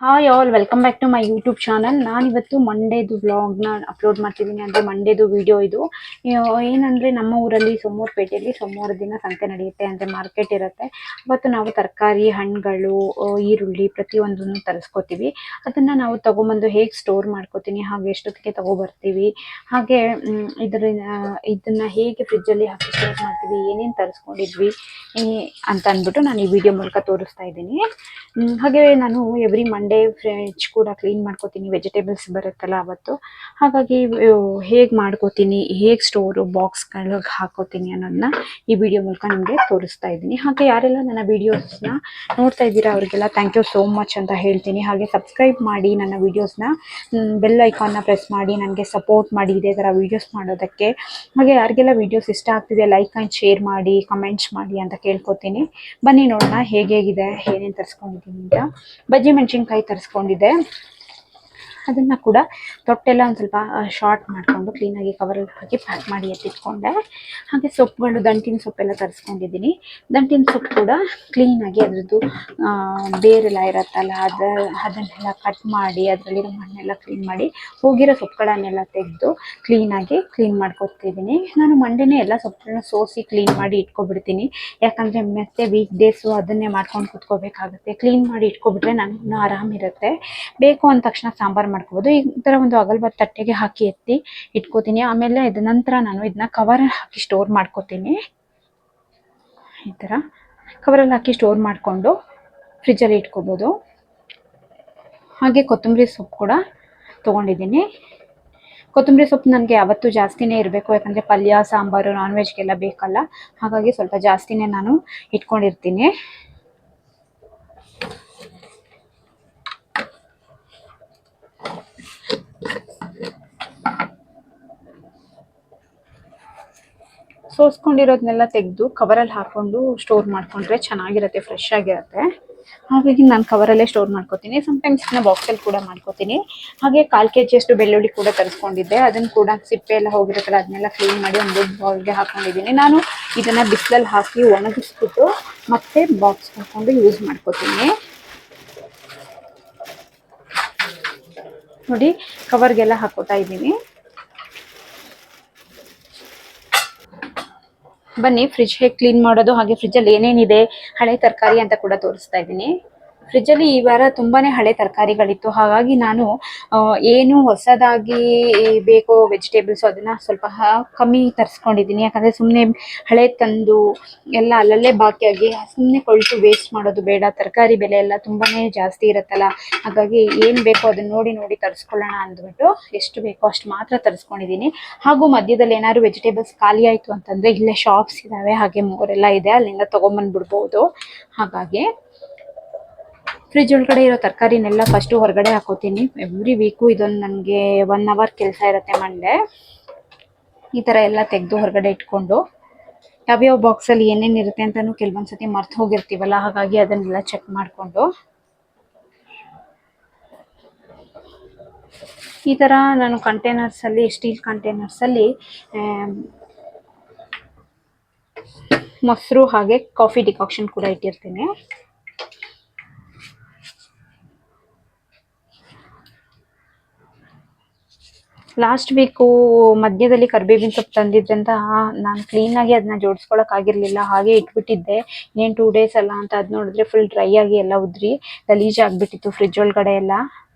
Hi all welcome back to my YouTube channel. ನಾನಿವತ್ತು ಮಂಡೇದು ವ್ಲಾಗ್ನ ಅಪ್ಲೋಡ್ ಮಾಡ್ತಿದ್ದೀನಿ. ಅಂದರೆ ಮಂಡೇದು ವಿಡಿಯೋ ಇದು. ಏನಂದರೆ ನಮ್ಮ ಊರಲ್ಲಿ ಸೋಮವಾರಪೇಟೆಯಲ್ಲಿ ಸೋಮವಾರ ದಿನ ಸಂತೆ ನಡೆಯುತ್ತೆ, ಅಂದರೆ ಮಾರ್ಕೆಟ್ ಇರುತ್ತೆ. ಅವತ್ತು ನಾವು ತರಕಾರಿ, ಹಣ್ಣುಗಳು, ಈರುಳ್ಳಿ ಪ್ರತಿಯೊಂದನ್ನು ತರಿಸ್ಕೋತೀವಿ. ಅದನ್ನು ನಾವು ತೊಗೊಂಬಂದು ಹೇಗೆ ಸ್ಟೋರ್ ಮಾಡ್ಕೋತೀನಿ, ಹಾಗೆ ಎಷ್ಟೊತ್ತಿಗೆ ತೊಗೊಬರ್ತೀವಿ, ಹಾಗೆ ಇದನ್ನು ಹೇಗೆ ಫ್ರಿಜ್ಜಲ್ಲಿ ಹಾಕಿ ಸ್ಟೋರ್ ಮಾಡ್ತೀವಿ, ಏನೇನು ತರಿಸ್ಕೊಂಡಿದ್ವಿ ಅಂತ ಅಂದ್ಬಿಟ್ಟು ನಾನು ಈ ವಿಡಿಯೋ ಮೂಲಕ ತೋರಿಸ್ತಾ ಇದ್ದೀನಿ. ಹಾಗೆ ನಾನು ಎವ್ರಿ ಮಂಡೇ ಫ್ರಿಡ್ಜ್ ಕೂಡ ಕ್ಲೀನ್ ಮಾಡ್ಕೋತೀನಿ, ವೆಜಿಟೇಬಲ್ಸ್ ಬರುತ್ತಲ್ಲ ಅವತ್ತು. ಹಾಗಾಗಿ ಹೇಗೆ ಮಾಡ್ಕೋತೀನಿ, ಹೇಗೆ ಸ್ಟೋರು ಬಾಕ್ಸ್ಗಳಿಗೆ ಹಾಕೋತೀನಿ ಅನ್ನೋದನ್ನ ಈ ವಿಡಿಯೋ ಮೂಲಕ ನಿಮಗೆ ತೋರಿಸ್ತಾ ಇದ್ದೀನಿ. ಹಾಗೆ ಯಾರೆಲ್ಲ ನನ್ನ ವಿಡಿಯೋಸ್ನ ನೋಡ್ತಾ ಇದ್ದೀರಾ ಅವರಿಗೆಲ್ಲ ಥ್ಯಾಂಕ್ ಯು ಸೋ ಮಚ್ ಅಂತ ಹೇಳ್ತೀನಿ. ಹಾಗೆ ಸಬ್ಸ್ಕ್ರೈಬ್ ಮಾಡಿ ನನ್ನ ವಿಡಿಯೋಸ್ನ, ಬೆಲ್ ಐಕಾನ್ನ ಪ್ರೆಸ್ ಮಾಡಿ ನನಗೆ ಸಪೋರ್ಟ್ ಮಾಡಿ ಇದೇ ಥರ ವೀಡಿಯೋಸ್ ಮಾಡೋದಕ್ಕೆ. ಹಾಗೆ ಯಾರಿಗೆಲ್ಲ ವೀಡಿಯೋಸ್ ಇಷ್ಟ ಆಗ್ತಿದೆ ಲೈಕ್ ಆ್ಯಂಡ್ ಶೇರ್ ಮಾಡಿ, ಕಮೆಂಟ್ಸ್ ಮಾಡಿ ಅಂತ ಕೇಳ್ಕೊತೀನಿ. ಬನ್ನಿ ನೋಡೋಣ ಹೇಗೇಗಿದೆ, ಏನೇನು ತರಿಸ್ಕೊಂಡಿದ್ದೀನಿ ಅಂತ. ಬಜ್ಜಿ ಮೆಣಸಿನ್ಕಾಯಿ ತರಿಸ್ಕೊಂಡಿದ್ದೆ, ಅದನ್ನು ಕೂಡ ತೊಟ್ಟೆಲ್ಲ ಒಂದು ಸ್ವಲ್ಪ ಶಾರ್ಟ್ ಮಾಡಿಕೊಂಡು ಕ್ಲೀನಾಗಿ ಕವರಲ್ಲಿ ಹಾಕಿ ಪ್ಯಾಕ್ ಮಾಡಿ ಎತ್ತಿಟ್ಕೊಂಡೆ. ಹಾಗೆ ಸೊಪ್ಪುಗಳು, ದಂಟಿನ ಸೊಪ್ಪೆಲ್ಲ ತರಿಸ್ಕೊಂಡಿದ್ದೀನಿ. ದಂಟಿನ ಸೊಪ್ಪು ಕೂಡ ಕ್ಲೀನಾಗಿ ಅದರದ್ದು ಬೇರೆಲ್ಲ ಇರುತ್ತಲ್ಲ ಅದನ್ನೆಲ್ಲ ಕಟ್ ಮಾಡಿ ಅದರಲ್ಲಿರೋ ಮಣ್ಣೆಲ್ಲ ಕ್ಲೀನ್ ಮಾಡಿ ಹೋಗಿರೋ ಸೊಪ್ಪುಗಳನ್ನೆಲ್ಲ ತೆಗೆದು ಕ್ಲೀನ್ ಮಾಡ್ಕೊತಿದ್ದೀನಿ. ನಾನು ಮಂಡೇನೇ ಎಲ್ಲ ಸೊಪ್ಪುಗಳನ್ನ ಸೋಸಿ ಕ್ಲೀನ್ ಮಾಡಿ ಇಟ್ಕೊಬಿಡ್ತೀನಿ. ಯಾಕಂದರೆ ಮತ್ತೆ ವೀಕ್ ಡೇಸು ಅದನ್ನೇ ಮಾಡ್ಕೊಂಡು ಕುತ್ಕೋಬೇಕಾಗುತ್ತೆ. ಕ್ಲೀನ್ ಮಾಡಿ ಇಟ್ಕೊಬಿಟ್ರೆ ನನಗೂ ಆರಾಮಿರುತ್ತೆ. ಬೇಕು ಅಂದ ತಕ್ಷಣ ಸಾಂಬಾರು ಮಾಡ್ಕೋಬೋದು. ಈ ಥರ ಒಂದು ಅಗಲವಾದ ತಟ್ಟೆಗೆ ಹಾಕಿ ಎತ್ತಿ ಇಟ್ಕೋತೀನಿ. ಆಮೇಲೆ ನಂತರ ನಾನು ಇದನ್ನ ಕವರಲ್ಲಿ ಹಾಕಿ ಸ್ಟೋರ್ ಮಾಡ್ಕೋತೀನಿ. ಈ ಥರ ಕವರಲ್ಲಿ ಹಾಕಿ ಸ್ಟೋರ್ ಮಾಡಿಕೊಂಡು ಫ್ರಿಜ್ಜಲ್ಲಿ ಇಟ್ಕೋಬೋದು. ಹಾಗೆ ಕೊತ್ತಂಬರಿ ಸೊಪ್ಪು ಕೂಡ ತೊಗೊಂಡಿದ್ದೀನಿ. ಕೊತ್ತಂಬರಿ ಸೊಪ್ಪು ನನಗೆ ಯಾವತ್ತೂ ಜಾಸ್ತಿನೇ ಇರಬೇಕು, ಯಾಕಂದರೆ ಪಲ್ಯ, ಸಾಂಬಾರು, ನಾನ್ ವೆಜ್ಗೆಲ್ಲ ಬೇಕಲ್ಲ. ಹಾಗಾಗಿ ಸ್ವಲ್ಪ ಜಾಸ್ತಿನೇ ನಾನು ಇಟ್ಕೊಂಡಿರ್ತೀನಿ. ಸೋಸ್ಕೊಂಡಿರೋದನ್ನೆಲ್ಲ ತೆಗೆದು ಕವರಲ್ಲಿ ಹಾಕ್ಕೊಂಡು ಸ್ಟೋರ್ ಮಾಡ್ಕೊಂಡ್ರೆ ಚೆನ್ನಾಗಿರುತ್ತೆ, ಫ್ರೆಶ್ ಆಗಿರುತ್ತೆ. ಹಾಗಾಗಿ ನಾನು ಕವರಲ್ಲೇ ಸ್ಟೋರ್ ಮಾಡ್ಕೋತೀನಿ. ಸಮ್ಟೈಮ್ಸ್ ನಾನು ಬಾಕ್ಸಲ್ಲಿ ಕೂಡ ಮಾಡ್ಕೋತೀನಿ. ಹಾಗೆ 1/4 kg ಬೆಳ್ಳುಳ್ಳಿ ಕೂಡ ತರಿಸ್ಕೊಂಡಿದ್ದೆ. ಅದನ್ನು ಕೂಡ ಸಿಪ್ಪೆ ಎಲ್ಲ ಹೋಗಿರುತ್ತಲ್ಲ ಅದನ್ನೆಲ್ಲ ಕ್ಲೀನ್ ಮಾಡಿ ಒಂದು ದೊಡ್ಡ ಬೌಲ್ಗೆ ಹಾಕ್ಕೊಂಡಿದ್ದೀನಿ. ನಾನು ಇದನ್ನು ಬಿಸಿಲಲ್ಲಿ ಹಾಕಿ ಒಣಗಿಸ್ಬಿಟ್ಟು ಮತ್ತೆ ಬಾಕ್ಸ್ ಹಾಕ್ಕೊಂಡು ಯೂಸ್ ಮಾಡ್ಕೋತೀನಿ. ನೋಡಿ, ಕವರ್ಗೆಲ್ಲ ಹಾಕೋತಾ ಇದ್ದೀನಿ. ಬನ್ನಿ ಫ್ರಿಜ್ ಹೇಗೆ ಕ್ಲೀನ್ ಮಾಡೋದು, ಹಾಗೆ ಫ್ರಿಜ್ಜಲ್ಲಿ ಏನೇನಿದೆ, ಹಳೆ ತರಕಾರಿ ಅಂತ ಕೂಡ ತೋರಿಸ್ತಾ ಇದ್ದೀನಿ. ಫ್ರಿಜ್ಜಲ್ಲಿ ಈ ವಾರ ತುಂಬಾ ಹಳೆ ತರಕಾರಿಗಳಿತ್ತು. ಹಾಗಾಗಿ ನಾನು ಏನು ಹೊಸದಾಗಿ ಬೇಕೋ ವೆಜಿಟೇಬಲ್ಸು ಅದನ್ನು ಸ್ವಲ್ಪ ಕಮ್ಮಿ ತರಿಸ್ಕೊಂಡಿದ್ದೀನಿ. ಯಾಕಂದರೆ ಸುಮ್ಮನೆ ಹಳೆ ತಂದು ಎಲ್ಲ ಅಲ್ಲಲ್ಲೇ ಬಾಕಿಯಾಗಿ ಸುಮ್ಮನೆ ಕೊಳ್ತು ವೇಸ್ಟ್ ಮಾಡೋದು ಬೇಡ. ತರಕಾರಿ ಬೆಲೆ ಎಲ್ಲ ತುಂಬಾ ಜಾಸ್ತಿ ಇರುತ್ತಲ್ಲ. ಹಾಗಾಗಿ ಏನು ಬೇಕೋ ಅದನ್ನು ನೋಡಿ ತರಿಸ್ಕೊಳ್ಳೋಣ ಅಂದ್ಬಿಟ್ಟು ಎಷ್ಟು ಬೇಕೋ ಅಷ್ಟು ಮಾತ್ರ ತರಿಸ್ಕೊಂಡಿದ್ದೀನಿ. ಹಾಗೂ ಮಧ್ಯದಲ್ಲಿ ಏನಾದ್ರು ವೆಜಿಟೇಬಲ್ಸ್ ಖಾಲಿ ಆಯಿತು ಅಂತಂದರೆ ಇಲ್ಲೇ ಶಾಪ್ಸ್ ಇದ್ದಾವೆ, ಹಾಗೆ ಮೋರೆಲ್ಲ ಇದೆ, ಅಲ್ಲಿಂದ ತೊಗೊಂಬಂದ್ಬಿಡ್ಬೋದು. ಹಾಗಾಗಿ ಫ್ರಿಜ್ ಒಳಗಡೆ ಇರೋ ತರಕಾರಿನೆಲ್ಲ ಫಸ್ಟು ಹೊರಗಡೆ ಹಾಕೋತೀನಿ. ಎವ್ರಿ ವೀಕು ಇದೊಂದು ನನಗೆ 1 hour ಕೆಲಸ ಇರುತ್ತೆ ಮಂಡೇ. ಈ ಥರ ಎಲ್ಲ ತೆಗೆದು ಹೊರಗಡೆ ಇಟ್ಕೊಂಡು ಯಾವ್ಯಾವ ಬಾಕ್ಸಲ್ಲಿ ಏನೇನಿರುತ್ತೆ ಅಂತಲೂ ಕೆಲವೊಂದು ಸತಿ ಮರ್ತು ಹೋಗಿರ್ತೀವಲ್ಲ. ಹಾಗಾಗಿ ಅದನ್ನೆಲ್ಲ ಚೆಕ್ ಮಾಡಿಕೊಂಡು ಈ ಥರ ನಾನು ಕಂಟೈನರ್ಸಲ್ಲಿ, ಸ್ಟೀಲ್ ಕಂಟೈನರ್ಸಲ್ಲಿ ಮೊಸರು ಹಾಗೆ ಕಾಫಿ ಡಿಕಾಕ್ಷನ್ ಕೂಡ ಇಟ್ಟಿರ್ತೀನಿ. ಲಾಸ್ಟ್ ವೀಕು ಮಧ್ಯದಲ್ಲಿ ಕರಿಬೇವಿನ ಸೊಪ್ಪು ತಂದಿದ್ರಿಂದ ನಾನು ಕ್ಲೀನಾಗಿ ಅದನ್ನ ಜೋಡಿಸ್ಕೊಳಕ್ಕಾಗಿರಲಿಲ್ಲ, ಹಾಗೆ ಇಟ್ಬಿಟ್ಟಿದ್ದೆ. ಇನ್ನೇನು 2 days ಅಲ್ಲ ಅಂತ ಅದು ನೋಡಿದ್ರೆ ಫುಲ್ ಡ್ರೈ ಆಗಿ ಎಲ್ಲ ಉದ್ರಿ ಗಲೀಜಾಗಿಬಿಟ್ಟಿತ್ತು ಫ್ರಿಜ್ ಒಳಗಡೆ ಎಲ್ಲ.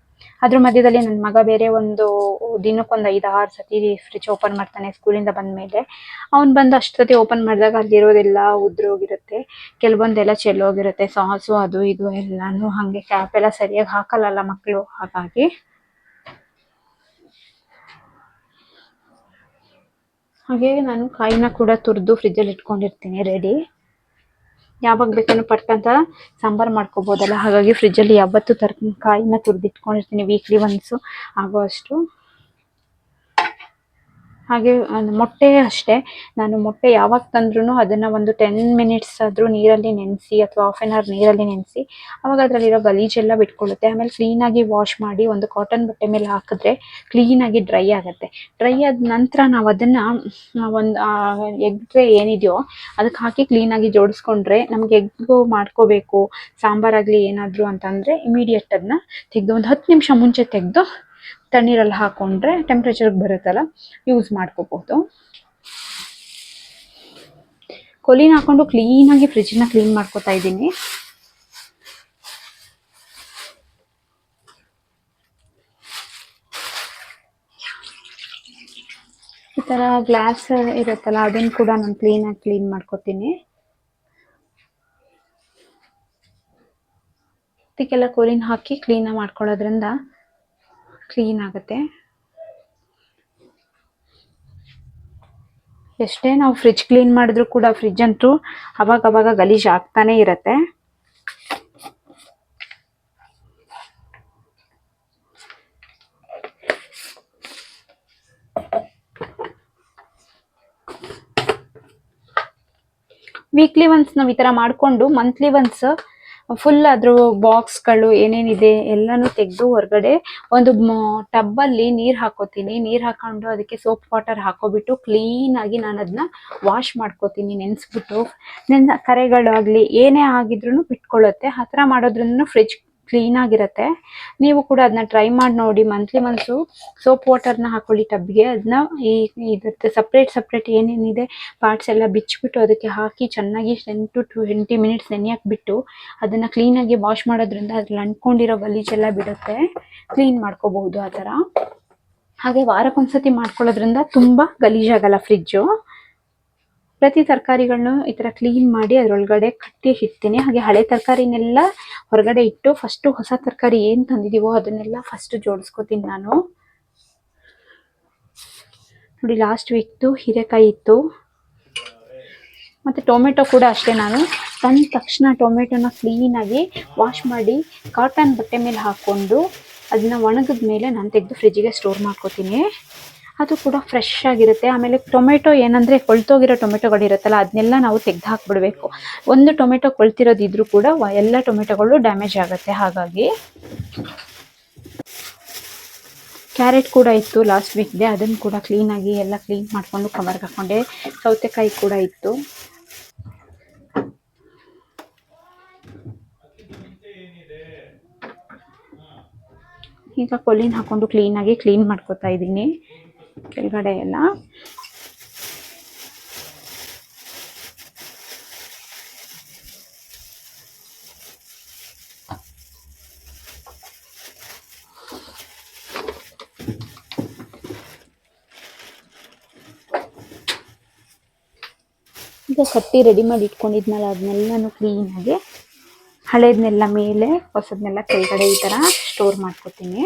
ಅದ್ರ ಮಧ್ಯದಲ್ಲಿ ನನ್ನ ಮಗ ಬೇರೆ ದಿನಕ್ಕೊಂದು 5-6 ಸತಿ ಫ್ರಿಜ್ ಓಪನ್ ಮಾಡ್ತಾನೆ ಸ್ಕೂಲಿಂದ ಬಂದಮೇಲೆ. ಅವ್ನು ಬಂದು ಅಷ್ಟು ಸತಿ ಓಪನ್ ಮಾಡಿದಾಗ ಅಲ್ಲಿರೋದೆಲ್ಲ ಉದ್ರೋಗಿರುತ್ತೆ, ಕೆಲವೊಂದೆಲ್ಲ ಚೆಲ್ಲೋಗಿರುತ್ತೆ, ಸಾಸು ಅದು ಇದು ಎಲ್ಲನೂ. ಹಾಗೆ ಕ್ಯಾಪ್ ಎಲ್ಲ ಸರಿಯಾಗಿ ಹಾಕಲ್ಲ ಮಕ್ಕಳು. ಹಾಗೆ ನಾನು ಕಾಯಿನ ಕೂಡ ತುರಿದು ಫ್ರಿಜ್ಜಲ್ಲಿ ಇಟ್ಕೊಂಡಿರ್ತೀನಿ ರೆಡಿ. ಯಾವಾಗ ಬೇಕಾದ್ರೂ ಪಟ್ಟಂತ ಸಾಂಬಾರು ಮಾಡ್ಕೋಬೋದಲ್ಲ. ಹಾಗಾಗಿ ಫ್ರಿಜ್ಜಲ್ಲಿ ಯಾವತ್ತೂ ಕಾಯಿನ ತುರಿದು ಇಟ್ಕೊಂಡಿರ್ತೀನಿ, ವೀಕ್ಲಿ ಒನ್ಸು ಆಗೋ ಅಷ್ಟು. ಹಾಗೆ ಮೊಟ್ಟೆ ಅಷ್ಟೇ, ನಾನು ಮೊಟ್ಟೆ ಯಾವಾಗ ತಂದ್ರೂ ಅದನ್ನು ಒಂದು 10 ಮಿನಿಟ್ಸ್ ಆದರೂ ನೀರಲ್ಲಿ ನೆನೆಸಿ ಅಥವಾ ಹಾಫ್ ಆನ್ ಅವರ್ ನೀರಲ್ಲಿ ನೆನೆಸಿ, ಆವಾಗ ಅದರಲ್ಲಿರೋ ಗಲೀಜೆಲ್ಲ ಬಿಟ್ಕೊಳ್ಳುತ್ತೆ. ಆಮೇಲೆ ಕ್ಲೀನಾಗಿ ವಾಶ್ ಮಾಡಿ ಒಂದು ಕಾಟನ್ ಬಟ್ಟೆ ಮೇಲೆ ಹಾಕಿದ್ರೆ ಕ್ಲೀನಾಗಿ ಡ್ರೈ ಆಗುತ್ತೆ. ಡ್ರೈ ಆದ ನಂತರ ನಾವು ಅದನ್ನು ಒಂದು ಎಗ್ ಟ್ರೇ ಏನಿದೆಯೋ ಅದಕ್ಕೆ ಹಾಕಿ ಕ್ಲೀನಾಗಿ ಜೋಡಿಸ್ಕೊಂಡ್ರೆ, ನಮಗೆ ಎಗ್ಗು ಮಾಡ್ಕೋಬೇಕು ಸಾಂಬಾರಾಗಲಿ ಏನಾದರೂ ಅಂತಂದರೆ ಇಮಿಡಿಯೇಟ್ ಅದನ್ನ ತೆಗೆದು ಒಂದು 10 ನಿಮಿಷ ಮುಂಚೆ ತೆಗೆದು ತಣ್ಣೀರಲ್ಲಿ ಹಾಕೊಂಡ್ರೆ ಟೆಂಪ್ರೇಚರ್ಗೆ ಬರುತ್ತಲ್ಲ, ಯೂಸ್ ಮಾಡ್ಕೋಬಹುದು. ಕೊಲಿನ ಹಾಕೊಂಡು ಕ್ಲೀನಾಗಿ ಫ್ರಿಜ್ನ ಕ್ಲೀನ್ ಮಾಡ್ಕೋತಾ ಇದ್ದೀನಿ. ಈ ಥರ ಗ್ಲಾಸ್ ಇರುತ್ತಲ್ಲ ಅದನ್ನು ಕೂಡ ನಾನು ಕ್ಲೀನಾಗಿ ಕ್ಲೀನ್ ಮಾಡ್ಕೋತೀನಿ. ಇದಕ್ಕೆಲ್ಲ ಕೊಲಿನ ಹಾಕಿ ಕ್ಲೀನಾಗಿ ಮಾಡ್ಕೊಳ್ಳೋದ್ರಿಂದ ಕ್ಲೀನ್ ಆಗುತ್ತೆ. ಎಷ್ಟೇ ನಾವು ಫ್ರಿಜ್ ಕ್ಲೀನ್ ಮಾಡಿದ್ರು ಕೂಡ ಫ್ರಿಜ್ ಅಂತೂ ಅವಾಗ ಗಲೀಜು ಆಗ್ತಾನೆ ಇರುತ್ತೆ. ವೀಕ್ಲಿ ಒನ್ಸ್ ನಾವು ಈ ಥರ ಮಾಡಿಕೊಂಡು ಮಂತ್ಲಿ ಒನ್ಸ್ ಫುಲ್ ಅದ್ರ ಬಾಕ್ಸ್ಗಳು ಏನೇನಿದೆ ಎಲ್ಲನೂ ತೆಗೆದು ಹೊರಗಡೆ ಒಂದು ಟಬ್ಬಲ್ಲಿ ನೀರು ಹಾಕೋತೀನಿ. ನೀರು ಹಾಕೊಂಡು ಅದಕ್ಕೆ ಸೋಪ್ ವಾಟರ್ ಹಾಕೋಬಿಟ್ಟು ಕ್ಲೀನಾಗಿ ನಾನು ಅದನ್ನ ವಾಶ್ ಮಾಡ್ಕೋತೀನಿ. ನೆನೆಸ್ಬಿಟ್ಟು ಕರೆಗಳಾಗಲಿ ಏನೇ ಆಗಿದ್ರೂ ಬಿಟ್ಕೊಳ್ಳುತ್ತೆ. ಆ ಥರ ಮಾಡೋದ್ರಿಂದ ಫ್ರಿಜ್ ಕ್ಲೀನಾಗಿರುತ್ತೆ. ನೀವು ಕೂಡ ಅದನ್ನ ಟ್ರೈ ಮಾಡಿ ನೋಡಿ. ಮಂತ್ಲಿ ಒನ್ಸು ಸೋಪ್ ವಾಟರ್ನ ಹಾಕೊಳ್ಳಿ ಟಬ್ಗೆ. ಅದನ್ನ ಇದ್ರದ್ದು ಸಪ್ರೇಟ್ ಏನೇನಿದೆ ಪಾರ್ಟ್ಸ್ ಎಲ್ಲ ಬಿಚ್ಚಿಬಿಟ್ಟು ಅದಕ್ಕೆ ಹಾಕಿ ಚೆನ್ನಾಗಿ 10 to 20 ಮಿನಿಟ್ಸ್ ನೆನೆಯಕ್ಕೆ ಬಿಟ್ಟು ಅದನ್ನು ಕ್ಲೀನಾಗಿ ವಾಶ್ ಮಾಡೋದ್ರಿಂದ ಅದ್ರಲ್ಲಿ ಅಂಟ್ಕೊಂಡಿರೋ ಗಲೀಜೆಲ್ಲ ಬಿಡುತ್ತೆ. ಕ್ಲೀನ್ ಮಾಡ್ಕೋಬಹುದು ಆ ಥರ. ಹಾಗೆ ವಾರಕ್ಕೊಂದ್ಸತಿ ಮಾಡ್ಕೊಳ್ಳೋದ್ರಿಂದ ತುಂಬ ಗಲೀಜಾಗಲ್ಲ ಫ್ರಿಜ್ಜು. ಪ್ರತಿ ತರಕಾರಿಗಳನ್ನು ಈ ಥರ ಕ್ಲೀನ್ ಮಾಡಿ ಅದರೊಳಗಡೆ ಕಟ್ಟಿ ಇಡ್ತೀನಿ. ಹಾಗೆ ಹಳೆ ತರಕಾರಿನೆಲ್ಲ ಹೊರಗಡೆ ಇಟ್ಟು ಫಸ್ಟು ಹೊಸ ತರಕಾರಿ ಏನು ತಂದಿದ್ದೀವೋ ಅದನ್ನೆಲ್ಲ ಫಸ್ಟ್ ಜೋಡಿಸ್ಕೋತೀನಿ ನಾನು. ನೋಡಿ, ಲಾಸ್ಟ್ ವೀಕ್ದು ಹೀರೆಕಾಯಿ ಇತ್ತು. ಮತ್ತು ಟೊಮೆಟೊ ಕೂಡ ಅಷ್ಟೇ. ನಾನು ತಂದ ತಕ್ಷಣ ಟೊಮೆಟೊನ ಕ್ಲೀನಾಗಿ ವಾಶ್ ಮಾಡಿ ಕಾಟನ್ ಬಟ್ಟೆ ಮೇಲೆ ಹಾಕ್ಕೊಂಡು ಅದನ್ನ ಒಣಗಿದ ಮೇಲೆ ನಾನು ತೆಗೆದು ಫ್ರಿಜ್ಜಿಗೆ ಸ್ಟೋರ್ ಮಾಡ್ಕೋತೀನಿ. ಅದು ಕೂಡ ಫ್ರೆಶ್ ಆಗಿರುತ್ತೆ. ಆಮೇಲೆ ಟೊಮೆಟೊ ಏನಂದರೆ ಕೊಳ್ತೋಗಿರೋ ಟೊಮೆಟೊಗಳಿರುತ್ತಲ್ಲ ಅದನ್ನೆಲ್ಲ ನಾವು ತೆಗೆದು ಹಾಕ್ಬಿಡ್ಬೇಕು. ಒಂದು ಟೊಮೆಟೊ ಕೊಳ್ತಿರೋದಿದ್ರೂ ಕೂಡ ಎಲ್ಲ ಟೊಮೆಟೊಗಳು ಡ್ಯಾಮೇಜ್ ಆಗುತ್ತೆ. ಹಾಗಾಗಿ ಕ್ಯಾರೆಟ್ ಕೂಡ ಇತ್ತು ಲಾಸ್ಟ್ ವೀಕ್ಗೆ, ಅದನ್ನು ಕೂಡ ಕ್ಲೀನಾಗಿ ಎಲ್ಲ ಕ್ಲೀನ್ ಮಾಡಿಕೊಂಡು ಕವರ್ಗೆ ಹಾಕ್ಕೊಂಡೆ. ಸೌತೆಕಾಯಿ ಕೂಡ ಇತ್ತು. ಈಗ ಕೊಲ್ಲಿನ ಹಾಕೊಂಡು ಕ್ಲೀನಾಗಿ ಕ್ಲೀನ್ ಮಾಡ್ಕೋತಾ ಇದ್ದೀನಿ ಕೆಳಗಡೆ ಎಲ್ಲ. ಈಗ ಕಟ್ಟಿ ರೆಡಿ ಮಾಡಿ ಇಟ್ಕೊಂಡಿದ್ನಲ್ಲ ಅದನ್ನೆಲ್ಲನೂ ಕ್ಲೀನಾಗಿ ಹಳೇದನ್ನೆಲ್ಲ ಮೇಲೆ ಹೊಸದನ್ನೆಲ್ಲ ಕೆಳಗಡೆ ಈ ಥರ ಸ್ಟೋರ್ ಮಾಡ್ಕೋತೀನಿ.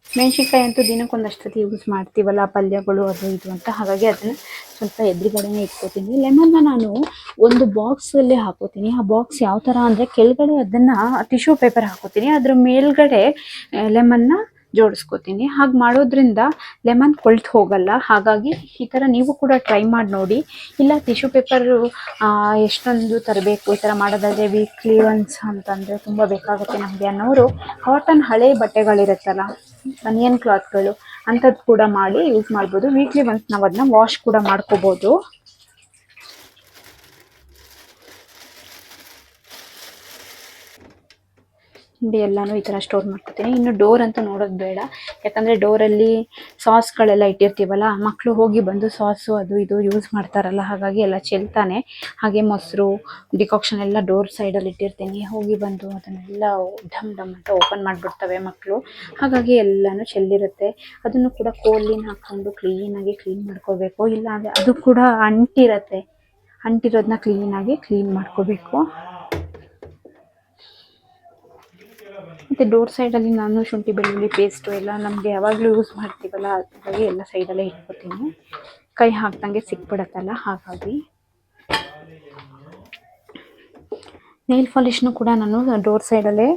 ಮೆಣಸಿನ್ಕಾಯಿ ಅಂತೂ ದಿನಕ್ಕೊಂದಷ್ಟು ಸತಿ ಯೂಸ್ ಮಾಡ್ತೀವಲ್ಲ, ಪಲ್ಯಗಳು ಅದು ಇದು ಅಂತ. ಹಾಗಾಗಿ ಅದನ್ನು ಸ್ವಲ್ಪ ಎದುರುಗಡೆನೇ ಇಟ್ಕೋತೀನಿ. ಲೆಮನ್ನ ನಾನು ಒಂದು ಬಾಕ್ಸಲ್ಲೇ ಹಾಕೋತೀನಿ. ಆ ಬಾಕ್ಸ್ ಯಾವ ಥರ ಅಂದರೆ ಕೆಳಗಡೆ ಅದನ್ನು ಟಿಶ್ಯೂ ಪೇಪರ್ ಹಾಕೋತೀನಿ, ಅದ್ರ ಮೇಲ್ಗಡೆ ಲೆಮನ್ನ ಜೋಡಿಸ್ಕೋತೀನಿ. ಹಾಗೆ ಮಾಡೋದ್ರಿಂದ ಲೆಮನ್ ಕೊಳ್ತು ಹೋಗಲ್ಲ. ಹಾಗಾಗಿ ಈ ಥರ ನೀವು ಕೂಡ ಟ್ರೈ ಮಾಡಿ ನೋಡಿ. ಇಲ್ಲ ಟಿಶ್ಯೂ ಪೇಪರು ಎಷ್ಟೊಂದು ತರಬೇಕು ಈ ಥರ ಮಾಡೋದಾದರೆ ವೀಕ್ಲಿ ಒನ್ಸ್ ಅಂತಂದರೆ ತುಂಬ ಬೇಕಾಗುತ್ತೆ ನಮಗೆ ಅನ್ನೋರು ಕಾಟನ್ ಹಳೆ ಬಟ್ಟೆಗಳಿರುತ್ತಲ್ಲ, ಬನಿಯನ್ ಕ್ಲಾತ್ಗಳು ಅಂಥದ್ದು ಕೂಡ ಮಾಡಿ ಯೂಸ್ ಮಾಡ್ಬೋದು. ವೀಕ್ಲಿ ಒನ್ಸ್ ನಾವು ಅದನ್ನ ವಾಶ್ ಕೂಡ ಮಾಡ್ಕೋಬೋದು. ಹಿಂಡಿ ಎಲ್ಲನೂ ಈ ಥರ ಸ್ಟೋರ್ ಮಾಡ್ಕೊತೀನಿ. ಇನ್ನು ಡೋರ್ ಅಂತೂ ನೋಡೋದು ಬೇಡ, ಯಾಕಂದರೆ ಡೋರಲ್ಲಿ ಸಾಸ್ಗಳೆಲ್ಲ ಇಟ್ಟಿರ್ತೀವಲ್ಲ, ಮಕ್ಕಳು ಹೋಗಿ ಬಂದು ಸಾಸು ಅದು ಇದು ಯೂಸ್ ಮಾಡ್ತಾರಲ್ಲ, ಹಾಗಾಗಿ ಎಲ್ಲ ಚೆಲ್ತಾನೆ. ಹಾಗೆ ಮೊಸರು ಡಿಕಾಕ್ಷನ್ ಎಲ್ಲ ಡೋರ್ ಸೈಡಲ್ಲಿ ಇಟ್ಟಿರ್ತೀನಿ. ಹೋಗಿ ಬಂದು ಅದನ್ನೆಲ್ಲ ಢಮ್ ಢಮ್ ಅಂತ ಓಪನ್ ಮಾಡಿಬಿಡ್ತವೆ ಮಕ್ಕಳು. ಹಾಗಾಗಿ ಎಲ್ಲನೂ ಚೆಲ್ಲಿರುತ್ತೆ. ಅದನ್ನು ಕೂಡ ಕೋಲಿನ ಹಾಕ್ಕೊಂಡು ಕ್ಲೀನಾಗಿ ಕ್ಲೀನ್ ಮಾಡ್ಕೋಬೇಕು. ಇಲ್ಲ ಅಂದರೆ ಅದು ಕೂಡ ಅಂಟಿರುತ್ತೆ. ಅಂಟಿರೋದನ್ನ ಕ್ಲೀನಾಗಿ ಕ್ಲೀನ್ ಮಾಡ್ಕೋಬೇಕು. ಮತ್ತು ಡೋರ್ ಸೈಡಲ್ಲಿ ನಾನು ಶುಂಠಿ ಬೆಳ್ಳುಳ್ಳಿ ಪೇಸ್ಟು ಎಲ್ಲ ನಮಗೆ ಯಾವಾಗಲೂ ಯೂಸ್ ಮಾಡ್ತೀವಲ್ಲ, ಹಾಗಾಗಿ ಎಲ್ಲ ಸೈಡಲ್ಲೇ ಇಟ್ಕೋತೀನಿ. ಕೈ ಹಾಕ್ದಂಗೆ ಸಿಕ್ಬಿಡತ್ತಲ್ಲ, ಹಾಗಾಗಿ ನೈಲ್ ಪಾಲಿಶ್ನು ಕೂಡ ನಾನು ಡೋರ್ ಸೈಡಲ್ಲೇ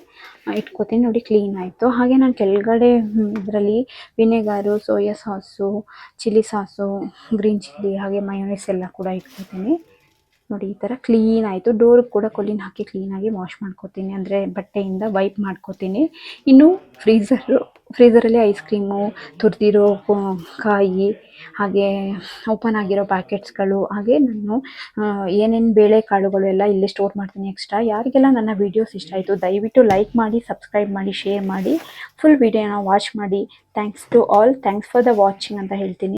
ಇಟ್ಕೋತೀನಿ. ನೋಡಿ ಕ್ಲೀನ್ ಆಯಿತು. ಹಾಗೆ ನಾನು ಕೆಳಗಡೆ ಇದರಲ್ಲಿ vinegar, soya sauce, chilli sauce, green chilli ಹಾಗೆ ಮಯೋನೈಸ್ ಎಲ್ಲ ಕೂಡ ಇಟ್ಕೋತೀನಿ. ನೋಡಿ ಈ ಥರ ಕ್ಲೀನ್ ಆಯಿತು. ಡೋರ್ ಕೂಡ ಕೊಲ್ಲಿನ ಹಾಕಿ ಕ್ಲೀನಾಗಿ ವಾಶ್ ಮಾಡ್ಕೋತೀನಿ, ಅಂದರೆ ಬಟ್ಟೆಯಿಂದ ವೈಪ್ ಮಾಡ್ಕೋತೀನಿ. ಇನ್ನು ಫ್ರೀಝರಲ್ಲಿ ಐಸ್ ಕ್ರೀಮು, ತುರಿದಿರೋ ಕಾಯಿ, ಹಾಗೆ ಓಪನ್ ಆಗಿರೋ ಪ್ಯಾಕೆಟ್ಸ್ಗಳು, ಹಾಗೆ ನಾನು ಏನೇನು ಬೇಳೆಕಾಳುಗಳು ಎಲ್ಲ ಇಲ್ಲೇ ಸ್ಟೋರ್ ಮಾಡ್ತೀನಿ ಎಕ್ಸ್ಟ್ರಾ. ಯಾರಿಗೆಲ್ಲ ನನ್ನ ವೀಡಿಯೋಸ್ ಇಷ್ಟ ಆಯಿತು ದಯವಿಟ್ಟು ಲೈಕ್ ಮಾಡಿ, ಸಬ್ಸ್ಕ್ರೈಬ್ ಮಾಡಿ, ಶೇರ್ ಮಾಡಿ, ಫುಲ್ ವೀಡಿಯೋನ ವಾಚ್ ಮಾಡಿ. Thanks to all, thanks for the watching ಅಂತ ಹೇಳ್ತೀನಿ.